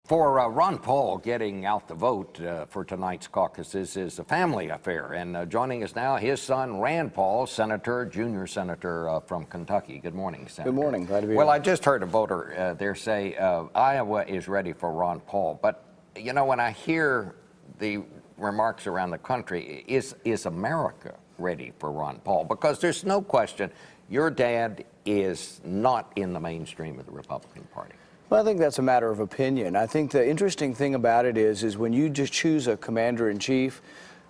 For Ron Paul, getting out the vote for tonight's caucuses is a family affair. And joining us now, his son, Rand Paul, senator, junior senator from Kentucky. Good morning, Senator. Good morning. Glad to be here. Well, I just heard a voter there say Iowa is ready for Ron Paul. But, you know, when I hear the remarks around the country, is America ready for Ron Paul? Because there's no question your dad is not in the mainstream of the Republican Party. Well, I think that's a matter of opinion. I think the interesting thing about it is when you just choose a commander-in-chief,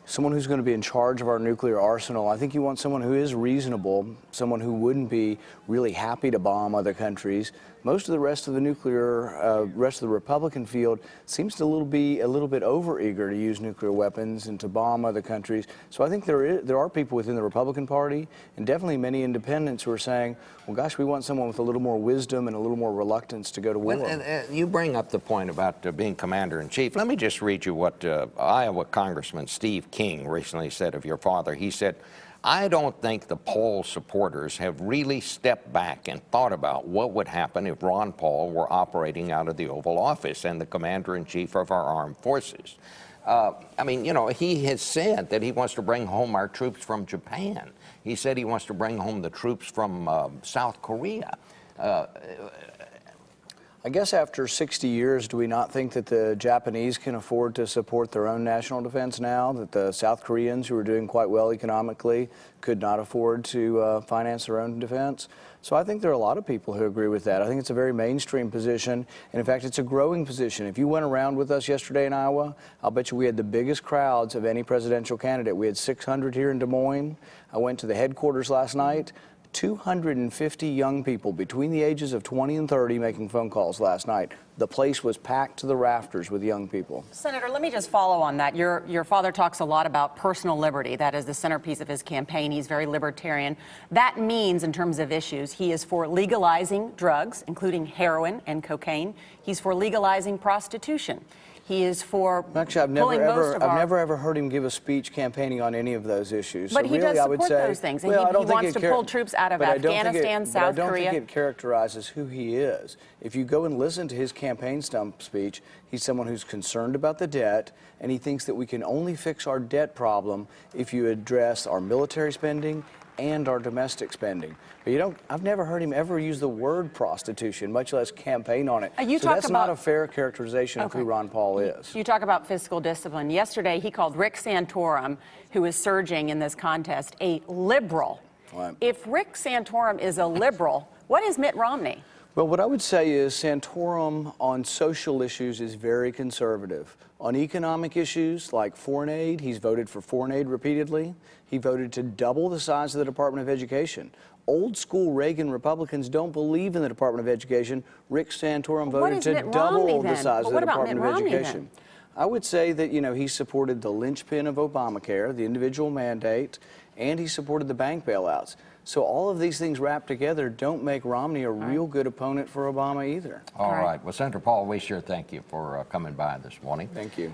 someone who's going to be in charge of our nuclear arsenal, I think you want someone who is reasonable, someone who wouldn't be really happy to bomb other countries. Most of the rest of the rest of the Republican field seems to be a little bit overeager to use nuclear weapons and to bomb other countries. So I think there are people within the Republican Party, and definitely many independents, who are saying, well, gosh, we want someone with a little more wisdom and a little more reluctance to go to war. Well, you bring up the point about being commander-in-chief. Let me just read you what Iowa Congressman Steve King recently said of your father. He said, "I don't think the Paul supporters have really stepped back and thought about what would happen if Ron Paul were operating out of the Oval Office and the commander-in-chief of our armed forces." I mean, you know, he has said that he wants to bring home our troops from Japan. He said he wants to bring home the troops from South Korea. I guess after 60 years, do we not think that the Japanese can afford to support their own national defense now? That the South Koreans, who are doing quite well economically, could not afford to finance their own defense? So I think there are a lot of people who agree with that. I think it's a very mainstream position, and in fact, it's a growing position. If you went around with us yesterday in Iowa, I'll bet you we had the biggest crowds of any presidential candidate. We had 600 here in Des Moines. I went to the headquarters last night. 250 young people between the ages of 20 and 30 making phone calls last night. The place was packed to the rafters with young people. Senator, let me just follow on that. Your father talks a lot about personal liberty. That is the centerpiece of his campaign. He's very libertarian. That means, in terms of issues, he is for legalizing drugs, including heroin and cocaine. He's for legalizing prostitution. He is for Actually, I've never ever heard him give a speech campaigning on any of those issues. But so he really, does I would support say, those things, and well, he wants to pull troops out of Afghanistan, South Korea. But I don't think it characterizes who he is. If you go and listen to his campaign stump speech, he's someone who's concerned about the debt, and he thinks that we can only fix our debt problem if you address our military spending and our domestic spending. But I've never heard him ever use the word prostitution, much less campaign on it. So that's not a fair characterization of who Ron Paul is. You talk about fiscal discipline. Yesterday, he called Rick Santorum, who is surging in this contest, a liberal. Right. If Rick Santorum is a liberal, what is Mitt Romney? Well, what I would say is Santorum on social issues is very conservative. On economic issues like foreign aid, he's voted for foreign aid repeatedly. He voted to double the size of the Department of Education. Old school Reagan Republicans don't believe in the Department of Education. Rick Santorum voted to double the size of the Department of Education. I would say that, you know, he supported the linchpin of Obamacare, the individual mandate, and he supported the bank bailouts. So all of these things wrapped together don't make Romney a real good opponent for Obama either. All right. Well, Senator Paul, we sure thank you for coming by this morning. Thank you.